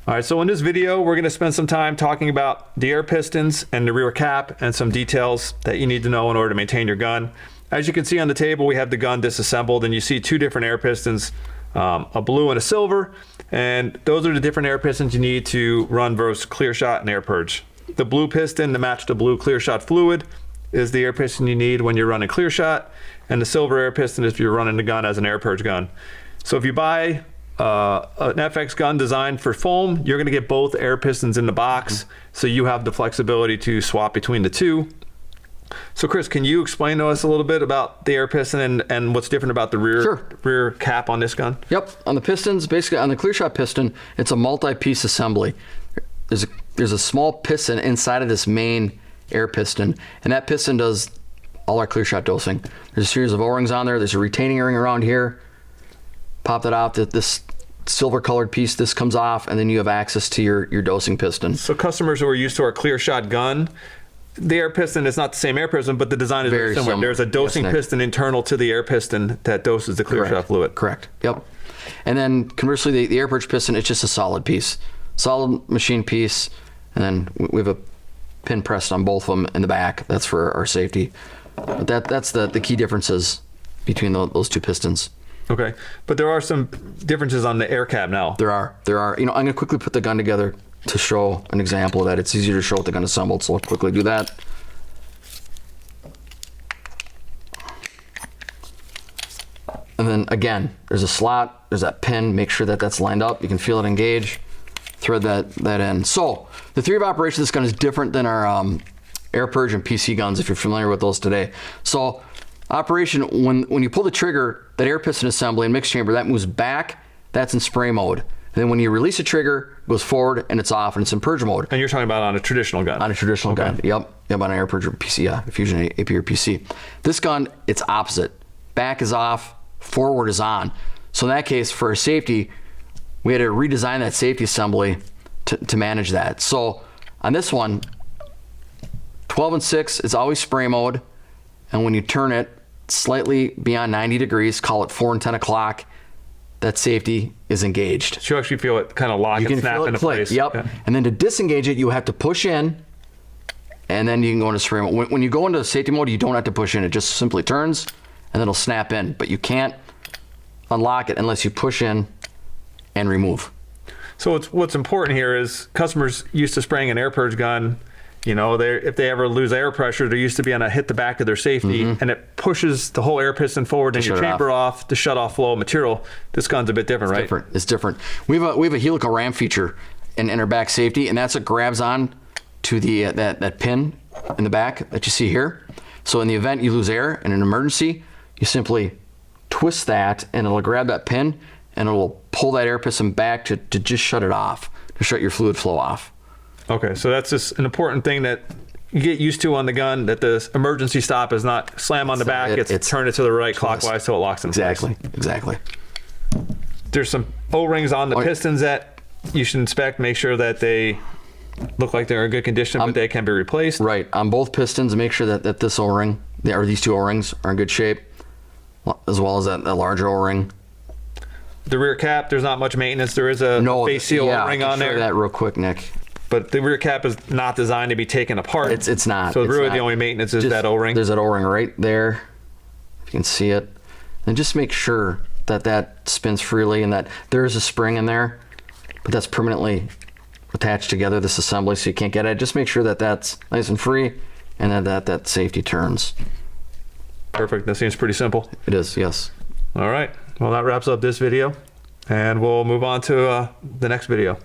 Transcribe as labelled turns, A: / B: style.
A: All right, so in this video, we're going to spend some time talking about the air pistons and the rear cap and some details that you need to know in order to maintain your gun. As you can see on the table, we have the gun disassembled, and you see two different air pistons, a blue and a silver, and those are the different air pistons you need to run both clear shot and air purge. The blue piston to match the blue clear shot fluid is the air piston you need when you're running clear shot, and the silver air piston is if you're running the gun as an air purge gun. So if you buy an FX gun designed for foam, you're going to get both air pistons in the box, so you have the flexibility to swap between the two. So Chris, can you explain to us a little bit about the air piston and what's different about the rear cap on this gun?
B: Yep, on the pistons, basically on the clear shot piston, it's a multi-piece assembly. There's a small piston inside of this main air piston, and that piston does all our clear shot dosing. There's a series of O-rings on there. There's a retaining ring around here. Pop that out. This silver colored piece, this comes off, and then you have access to your dosing piston.
A: So customers who are used to our clear shot gun, the air piston is not the same air piston, but the design is very similar. There's a dosing piston internal to the air piston that doses the clear shot fluid.
B: Correct. Yep. And then conversely, the air purge piston, it's just a solid piece, solid machine piece, and then we have a pin pressed on both of them in the back. That's for our safety. But that's the key differences between those two pistons.
A: Okay, but there are some differences on the air cap now.
B: There are. You know, I'm gonna quickly put the gun together to show an example of that. It's easier to show with the gun assembled, so I'll quickly do that. And then again, there's a slot, there's that pin, make sure that that's lined up. You can feel it engage, thread that in. So the theory of operation of this gun is different than our air purge and PC guns, if you're familiar with those today. So operation, when you pull the trigger, that air piston assembly and mixed chamber, that moves back, that's in spray mode. And then when you release the trigger, it goes forward and it's off and it's in purge mode.
A: And you're talking about on a traditional gun?
B: On a traditional gun, yep, on an air purge or PC, yeah, Fusion AP or PC. This gun, it's opposite. Back is off, forward is on. So in that case, for our safety, we had to redesign that safety assembly to manage that. So on this one, 12 and 6 is always spray mode, and when you turn it slightly beyond 90 degrees, call it 4 and 10 o'clock, that safety is engaged.
A: So you actually feel it kind of lock and snap into place.
B: Yep. Okay. And then to disengage it, you have to push in, and then you can go into spray mode. When you go into safety mode, you don't have to push in. It just simply turns, and then it'll snap in. But you can't unlock it unless you push in and remove.
A: So what's important here is customers used to spraying an air purge gun. You know, if they ever lose air pressure, they're used to be on a hit the back of their safety, and it pushes the whole air piston forward and your chamber off to shut off flow of material. This gun's a bit different, right?
B: It's different. We have a helical ram feature in our back safety, and that's what grabs on to the that pin in the back that you see here. So in the event you lose air in an emergency, you simply twist that, and it'll grab that pin, and it'll pull that air piston back to just shut it off, to shut your fluid flow off.
A: Okay, so that's just an important thing that you get used to on the gun, that the emergency stop is not slam on the back, it's turn it to the right clockwise so it locks in place.
B: Exactly.
A: There's some O-rings on the pistons that you should inspect, make sure that they look like they're in good condition, but they can be replaced.
B: Right, on both pistons, make sure that this O-ring, or these two O-rings are in good shape, as well as that larger O-ring.
A: The rear cap, there's not much maintenance. There is a face seal O-ring on there.
B: Show that real quick, Nick.
A: But the rear cap is not designed to be taken apart.
B: It's not.
A: So really the only maintenance is that O-ring.
B: There's that O-ring right there, if you can see it. And just make sure that spins freely and that there is a spring in there, but that's permanently attached together, this assembly, so you can't get it. Just make sure that that's nice and free and that safety turns.
A: Perfect. That seems pretty simple.
B: It is, yes.
A: All right. Well, that wraps up this video, and we'll move on to the next video.